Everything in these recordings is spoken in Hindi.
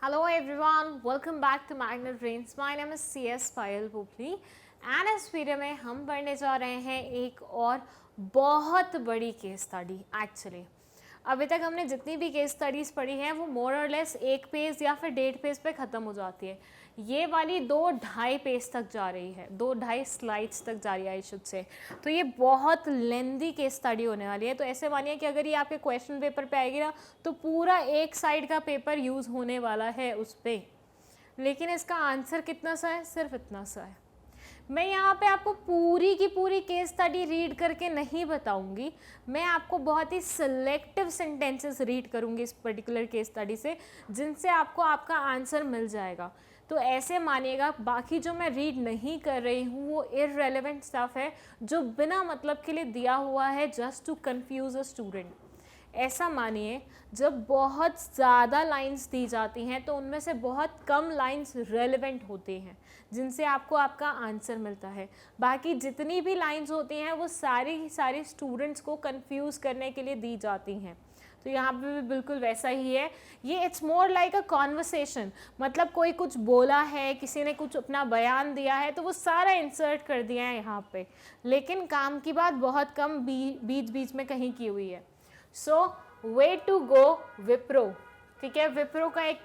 Hello everyone, welcome back to Magnet Brains. My name is CS Payal Bupli and इस वीडियो में हम पढ़ने जा रहे हैं एक और बहुत बड़ी केस स्टडी। एक्चुअली अभी तक हमने जितनी भी केस स्टडीज़ पढ़ी हैं वो मोर और लेस एक पेज या फिर 1.5 पेज पे ख़त्म हो जाती है। ये वाली 2-2.5 पेज तक जा रही है, 2-2.5 स्लाइड्स तक जा रही है आई शुड से। तो ये बहुत लेंदी केस स्टडी होने वाली है। तो ऐसे मानिए कि अगर ये आपके क्वेश्चन पेपर पे आएगी ना तो पूरा एक साइड का पेपर यूज़ होने वाला है उस पर। लेकिन इसका आंसर कितना सा है? सिर्फ इतना सा है। मैं यहाँ पे आपको पूरी की पूरी केस स्टडी रीड करके नहीं बताऊंगी, मैं आपको बहुत ही सिलेक्टिव सेंटेंसेस रीड करूंगी इस पर्टिकुलर केस स्टडी से, जिनसे आपको आपका आंसर मिल जाएगा। तो ऐसे मानिएगा, बाकी जो मैं रीड नहीं कर रही हूँ वो इररेलेवेंट स्टफ है जो बिना मतलब के लिए दिया हुआ है just to confuse a student. ऐसा मानिए, जब बहुत ज़्यादा लाइंस दी जाती हैं तो उनमें से बहुत कम लाइंस रेलेवेंट होते हैं जिनसे आपको आपका आंसर मिलता है। बाकी जितनी भी लाइंस होती हैं वो सारी स्टूडेंट्स को कंफ्यूज करने के लिए दी जाती हैं। तो यहाँ पे भी बिल्कुल वैसा ही है। ये it's more like a conversation, मतलब कोई कुछ बोला है, किसी ने कुछ अपना बयान दिया है तो वो सारा इंसर्ट कर दिया है यहाँ पे, लेकिन काम की बात बहुत कम बीच बीच में कहीं की हुई है। सो वे टू गो विप्रो, ठीक है। विप्रो का एक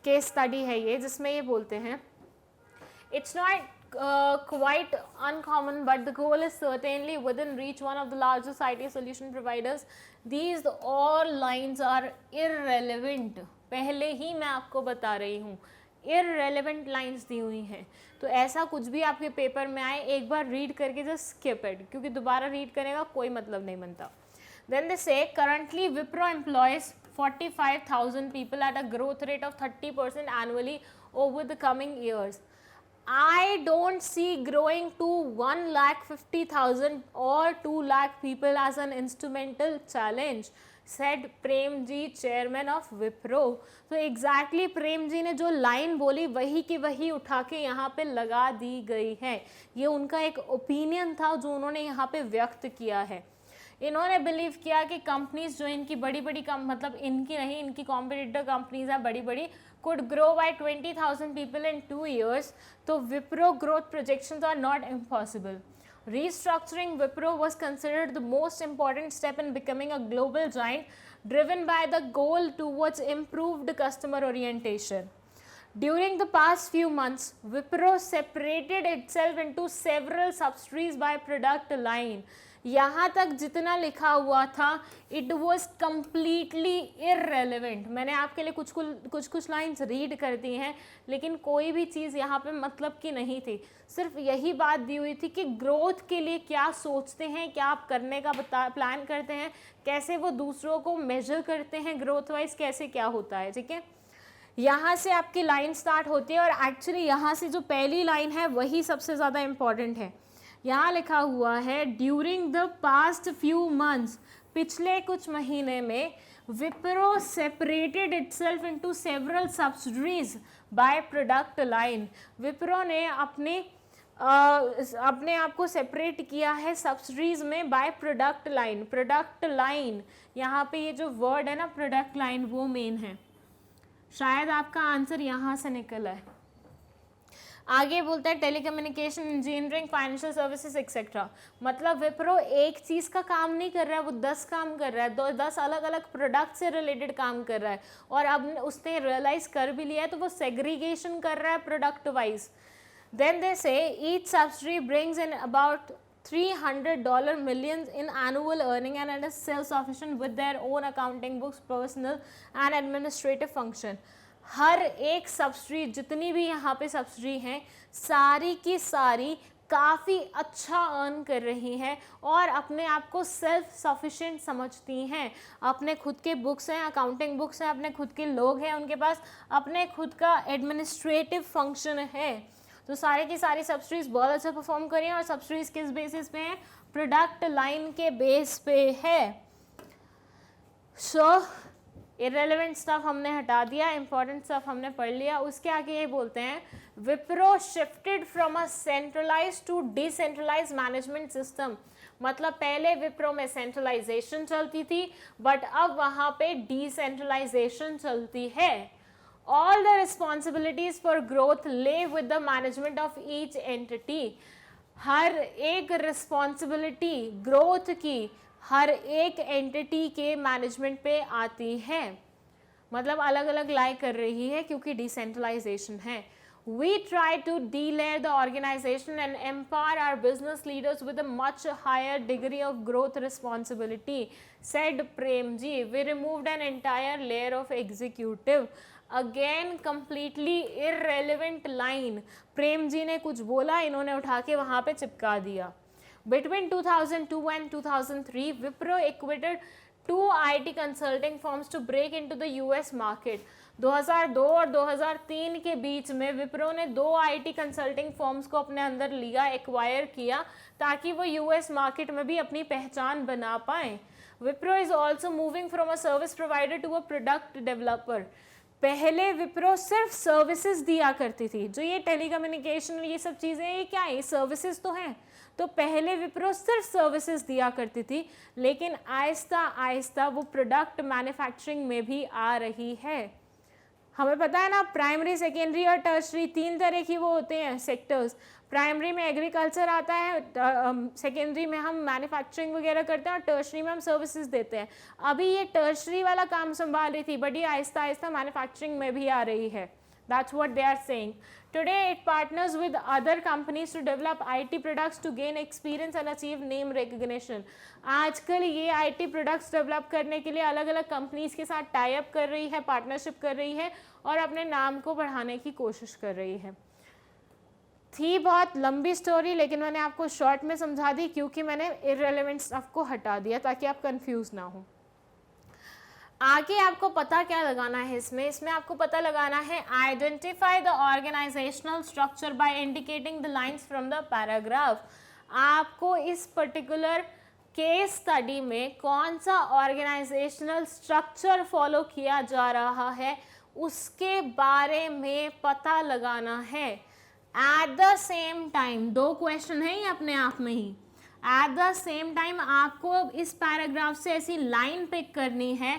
केस स्टडी है ये, जिसमें ये बोलते हैं it's not quite uncommon, but the goal is certainly within reach one of the largest IT solution providers. These all lines are irrelevant. पहले ही मैं आपको बता रही हूँ, irrelevant lines दी हुई हैं। तो ऐसा कुछ भी आपके पेपर में आए, एक बार रीड करके just skip it, क्योंकि दोबारा रीड करने का कोई मतलब नहीं बनता। Then they say currently Wipro employs 45,000 people at a growth rate of 30% annually over the coming years. I don't see growing to 1,50,000 or 2 lakh people as an instrumental challenge, said Premji, chairman of Wipro. तो exactly प्रेमजी ने जो लाइन बोली वही की वही उठा के यहाँ पे लगा दी गई है। ये उनका एक ओपिनियन था जो उन्होंने यहाँ पे व्यक्त किया है। इन्होंने बिलीव किया कि कंपनीज जो इनकी बड़ी बड़ी मतलब इनकी नहीं, इनकी कॉम्पिटिटर कंपनीज हैं बड़ी बड़ी, could grow by 20,000 people in 2 years. तो Wipro growth projections are not impossible. Restructuring Wipro was considered the most important step in becoming a global giant, driven by the goal towards improved customer orientation. During the past few months, Wipro separated itself into several subsidiaries by product line. यहाँ तक जितना लिखा हुआ था इट वॉज कम्प्लीटली इररेलेवेंट। मैंने आपके लिए कुछ लाइन्स रीड कर दी हैं, लेकिन कोई भी चीज़ यहाँ पे मतलब की नहीं थी। सिर्फ यही बात दी हुई थी कि ग्रोथ के लिए क्या सोचते हैं, क्या आप करने का प्लान करते हैं, कैसे वो दूसरों को मेजर करते हैं ग्रोथ वाइज, कैसे क्या होता है, ठीक है। यहाँ से आपकी लाइन स्टार्ट होती है और एक्चुअली यहाँ से जो पहली लाइन है वही सबसे ज़्यादा इम्पॉर्टेंट है। यहाँ लिखा हुआ है during the past few months, पिछले कुछ महीने में Wipro separated itself into several subsidiaries bye product line. Wipro ने अपने आप को सेपरेट किया है सब्सिडरीज में bye product line. Product line यहाँ पे ये जो वर्ड है ना प्रोडक्ट लाइन, वो मेन है। शायद आपका आंसर यहाँ से निकला है। आगे बोलता है telecommunication, engineering, financial services etcetera. मतलब विप्रो एक चीज़ का काम नहीं कर रहा है, वो 10 काम कर रहा है, 10 अलग अलग प्रोडक्ट से रिलेटेड काम कर रहा है। और अब उसने रियलाइज कर भी लिया है तो वो सेग्रीगेशन कर रहा है प्रोडक्ट वाइज। देन दे से each subsidy brings in about $300 millions in annual earning and is self-sufficient with their own accounting books, personal and administrative function. हर एक सब्सिडी, जितनी भी यहाँ पे सब्सिडी हैं, सारी की सारी काफ़ी अच्छा अर्न कर रही हैं और अपने आप को सेल्फ सफिशिएंट समझती हैं। अपने खुद के बुक्स हैं, अकाउंटिंग बुक्स हैं, अपने खुद के लोग हैं उनके पास, अपने खुद का एडमिनिस्ट्रेटिव फंक्शन है। तो सारे की सारी सब्सिडीज बहुत अच्छा परफॉर्म करी हैं। और सब्सिडीज किस बेसिस पे हैं? प्रोडक्ट लाइन के बेस पे है। सो इररेलेवेंट स्टफ हमने हटा दिया, इंपॉर्टेंट स्टफ हमने पढ़ लिया। उसके आगे ये बोलते हैं Wipro shifted from a centralise to decentralise management system. मतलब पहले विप्रो में सेंट्रलाइजेशन चलती थी, बट अब वहाँ पे डिसेंट्रलाइजेशन चलती है। All the responsibilities for growth lie with the management of each entity. हर एक रिस्पॉन्सिबिलिटी ग्रोथ की हर एक एंटिटी के मैनेजमेंट पे आती है, मतलब अलग अलग लाई कर रही है क्योंकि डिसेंट्रलाइजेशन है। We try to delayer the organization and empower our business leaders with a much higher degree of growth responsibility, said Premji. We removed an entire layer of executive. Again completely irrelevant line. Premji ने कुछ बोला, इन्होंने उठा के वहाँ पे चिपका दिया। Between 2002 and 2003, Wipro acquired 2 IT consulting firms to break into the US market. 2002 और 2003 के बीच में विप्रो ने 2 IT कंसल्टिंग फर्म्स को अपने अंदर लिया, एक्वायर किया, ताकि वो US मार्केट में भी अपनी पहचान बना पाए। Wipro is also moving from a service provider to a product developer. पहले विप्रो सिर्फ सर्विसेज दिया करती थी, जो ये टेलीकम्युनिकेशन ये सब चीज़ें, ये क्या है, ये सर्विसेज तो हैं। तो पहले विप्रो सिर्फ सर्विसेज दिया करती थी, लेकिन आहिस्ता आहिस्ता वो प्रोडक्ट मैन्युफैक्चरिंग में भी आ रही है। हमें पता है ना, प्राइमरी, सेकेंडरी और टर्शरी 3 तरह की वो होते हैं सेक्टर्स। प्राइमरी में एग्रीकल्चर आता है, सेकेंडरी में हम मैन्युफैक्चरिंग वगैरह करते हैं और टर्शरी में हम सर्विसेज देते हैं। अभी ये टर्शरी वाला काम संभाल रही थी, बट ये आहिस्ता आहिस्ता मैन्युफैक्चरिंग में भी आ रही है। That's what they are saying. Today it partners with other companies to develop IT products to gain experience and achieve name recognition. आजकल ये IT products डेवलप करने के लिए अलग अलग कंपनीज के साथ टाई अप कर रही है, पार्टनरशिप कर रही है और अपने नाम को बढ़ाने की कोशिश कर रही है। थी बहुत लंबी स्टोरी, लेकिन मैंने आपको शॉर्ट में समझा दी क्योंकि मैंने इररेलेवेंट स्टफ को हटा दिया ताकि आप कंफ्यूज ना हो। आगे आपको पता क्या लगाना है इसमें आपको पता लगाना है identify the organisational structure by indicating the lines from the paragraph. आपको इस पर्टिकुलर केस स्टडी में कौन सा ऑर्गेनाइजेशनल स्ट्रक्चर फॉलो किया जा रहा है उसके बारे में पता लगाना है। At the same time 2 question है ये अपने आप में ही। एट द सेम टाइम आपको इस पैराग्राफ से ऐसी लाइन पिक करनी है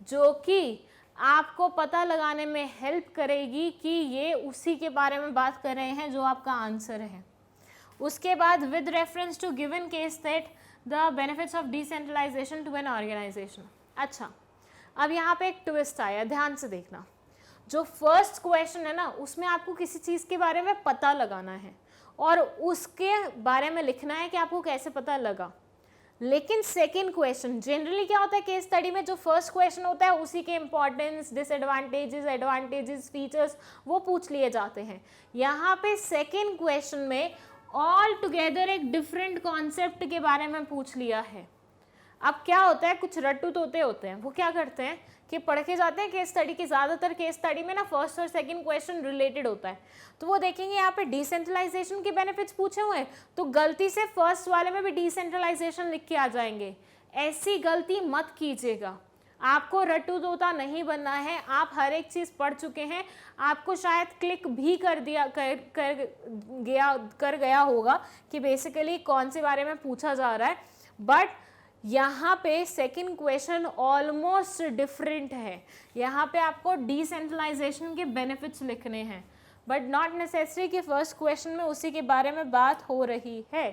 जो कि आपको पता लगाने में हेल्प करेगी कि ये उसी के बारे में बात कर रहे हैं जो आपका आंसर है। उसके बाद with reference to given case that the benefits of decentralisation to an organisation. अच्छा, अब यहाँ पे एक ट्विस्ट आया, ध्यान से देखना। जो फर्स्ट क्वेश्चन है ना, उसमें आपको किसी चीज़ के बारे में पता लगाना है और उसके बारे में लिखना है कि आपको कैसे पता लगा। लेकिन सेकेंड क्वेश्चन जनरली क्या होता है केस स्टडी में, जो फर्स्ट क्वेश्चन होता है उसी के इंपॉर्टेंस, डिसएडवांटेजेस, एडवांटेजेस, फीचर्स वो पूछ लिए जाते हैं। यहाँ पे सेकेंड क्वेश्चन में ऑल टुगेदर एक डिफरेंट कॉन्सेप्ट के बारे में पूछ लिया है। अब क्या होता है, कुछ रट्टू तोते होते हैं, वो क्या करते हैं कि पढ़ के जाते हैं केस स्टडी की। ज़्यादातर केस स्टडी में ना फर्स्ट और सेकंड क्वेश्चन रिलेटेड होता है, तो वो देखेंगे यहाँ पे डिसेंट्रलाइजेशन के बेनिफिट्स पूछे हुए हैं, तो गलती से फर्स्ट वाले में भी डिसेंट्रलाइजेशन लिख के आ जाएंगे। ऐसी गलती मत कीजिएगा, आपको रट्टू तोता नहीं बनना है। आप हर एक चीज़ पढ़ चुके हैं, आपको शायद क्लिक भी कर गया होगा कि बेसिकली कौन से बारे में पूछा जा रहा है, बट यहाँ पे सेकंड क्वेश्चन ऑलमोस्ट डिफरेंट है। यहाँ पे आपको डिसेंट्रलाइजेशन के बेनिफिट्स लिखने हैं, बट नॉट नेसेसरी कि फर्स्ट क्वेश्चन में उसी के बारे में बात हो रही है।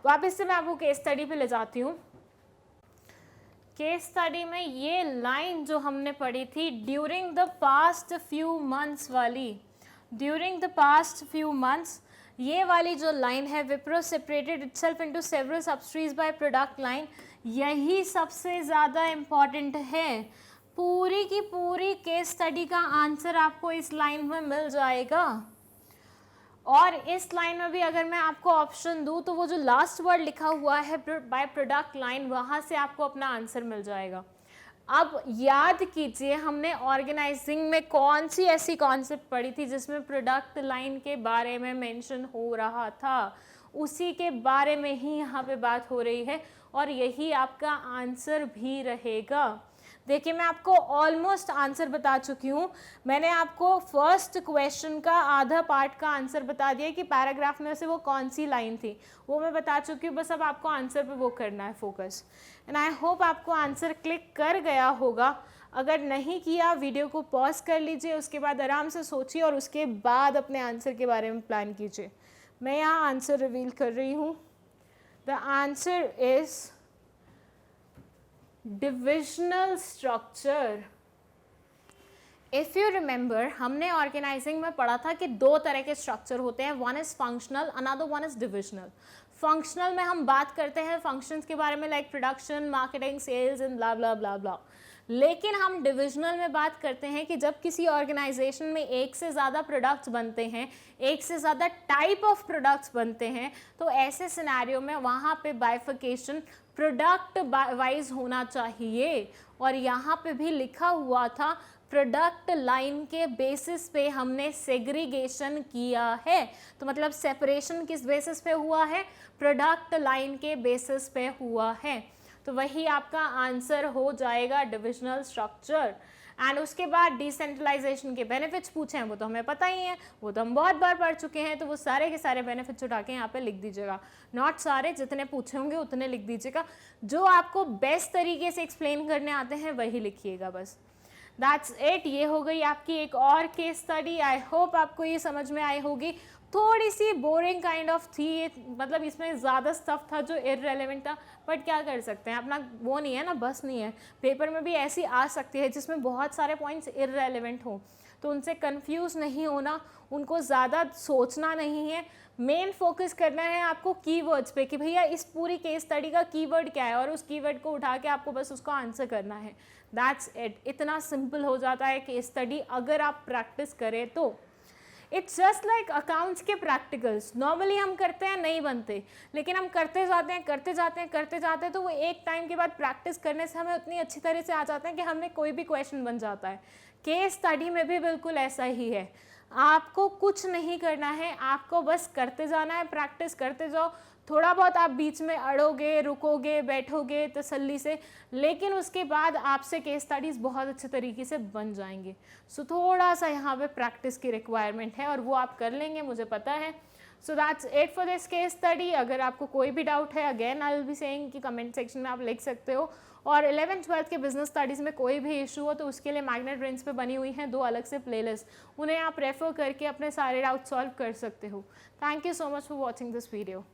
वापस से मैं आपको केस स्टडी पे ले जाती हूँ। केस स्टडी में ये लाइन जो हमने पढ़ी थी, during the past few months वाली, during the past few months, ये वाली जो लाइन है, Wipro separated itself into several subsidies by product line, यही सबसे ज़्यादा इम्पॉर्टेंट है। पूरी की पूरी केस स्टडी का आंसर आपको इस लाइन में मिल जाएगा। और इस लाइन में भी अगर मैं आपको ऑप्शन दूँ तो वो जो लास्ट वर्ड लिखा हुआ है बाय प्रोडक्ट लाइन, वहाँ से आपको अपना आंसर मिल जाएगा। अब याद कीजिए हमने ऑर्गेनाइजिंग में कौन सी ऐसी कॉन्सेप्ट पढ़ी थी जिसमें प्रोडक्ट लाइन के बारे में मेंशन हो रहा था, उसी के बारे में ही यहाँ पे बात हो रही है और यही आपका आंसर भी रहेगा। देखिए मैं आपको ऑलमोस्ट आंसर बता चुकी हूँ। मैंने आपको फर्स्ट क्वेश्चन का आधा पार्ट का आंसर बता दिया कि पैराग्राफ में से वो कौन सी लाइन थी, वो मैं बता चुकी हूँ। बस अब आपको आंसर पे वो करना है फोकस, एंड आई होप आपको आंसर क्लिक कर गया होगा। अगर नहीं किया वीडियो को पॉज कर लीजिए, उसके बाद आराम से सोचिए और उसके बाद अपने आंसर के बारे में प्लान कीजिए। मैं यहाँ आंसर रिवील कर रही हूँ। The answer is divisional structure. If you remember, हमने ऑर्गेनाइजिंग में पढ़ा था कि दो तरह के स्ट्रक्चर होते हैं, one is functional, another one is divisional. Functional में हम बात करते हैं फंक्शंस के बारे में, like production, marketing, sales and blah blah blah blah. लेकिन हम डिविजनल में बात करते हैं कि जब किसी ऑर्गेनाइजेशन में एक से ज़्यादा प्रोडक्ट्स बनते हैं, एक से ज़्यादा टाइप ऑफ प्रोडक्ट्स बनते हैं, तो ऐसे सिनेरियो में वहाँ पे बाइफिकेशन प्रोडक्ट वाइज होना चाहिए। और यहाँ पे भी लिखा हुआ था प्रोडक्ट लाइन के बेसिस पे हमने सेग्रीगेशन किया है। तो मतलब सेपरेशन किस बेसिस पे हुआ है? प्रोडक्ट लाइन के बेसिस पे हुआ है। तो वही आपका आंसर हो जाएगा डिविजनल स्ट्रक्चर। एंड उसके बाद डिसेंट्रलाइजेशन के बेनिफिट्स पूछे हैं, वो तो हमें पता ही है, वो तो हम बहुत बार पढ़ चुके हैं। तो वो सारे के सारे बेनिफिट्स उठा के यहाँ पे लिख दीजिएगा। नॉट सारे, जितने पूछे होंगे उतने लिख दीजिएगा। जो आपको बेस्ट तरीके से एक्सप्लेन करने आते हैं वही लिखिएगा बस। That's it. ये हो गई आपकी एक और केस स्टडी। आई होप आपको ये समझ में आई होगी। थोड़ी सी बोरिंग काइंड ऑफ थी, मतलब इसमें ज़्यादा स्टफ था जो इररेलेवेंट था, बट क्या कर सकते हैं, अपना वो नहीं है ना, बस नहीं है। पेपर में भी ऐसी आ सकती है जिसमें बहुत सारे पॉइंट्स इररेलेवेंट हो, तो उनसे कंफ्यूज नहीं होना, उनको ज़्यादा सोचना नहीं है। मेन फोकस करना है आपको कीवर्ड्स पे कि भैया इस पूरी केस स्टडी का कीवर्ड क्या है, और उस कीवर्ड को उठा के आपको बस उसको आंसर करना है। That's it. इतना सिंपल हो जाता है केस स्टडी अगर आप प्रैक्टिस करें तो। इट्स जस्ट लाइक अकाउंट्स के प्रैक्टिकल्स, नॉर्मली हम करते हैं नहीं बनते, लेकिन हम करते जाते हैं करते जाते हैं करते जाते हैं, तो वो एक टाइम के बाद प्रैक्टिस करने से हमें उतनी अच्छी तरह से आ जाते हैं कि हमें कोई भी क्वेश्चन बन जाता है। केस स्टडी में भी बिल्कुल ऐसा ही है। आपको कुछ नहीं करना है, आपको बस करते जाना है, प्रैक्टिस करते जाओ। थोड़ा बहुत आप बीच में अड़ोगे, रुकोगे, बैठोगे तसल्ली से, लेकिन उसके बाद आपसे केस स्टडीज़ बहुत अच्छे तरीके से बन जाएंगे। सो थोड़ा सा यहाँ पे प्रैक्टिस की रिक्वायरमेंट है और वो आप कर लेंगे, मुझे पता है। So that's it for this case study. अगर आपको कोई भी डाउट है, again I will be saying कि कमेंट सेक्शन में आप लिख सकते हो। और 11th-12th के बिजनेस स्टडीज़ में कोई भी इशू हो तो उसके लिए मैग्नेट ब्रेन्स पे बनी हुई हैं 2 अलग से प्लेलिस्ट, उन्हें आप रेफर करके अपने सारे डाउट सॉल्व कर सकते हो। Thank you so much for watching this video.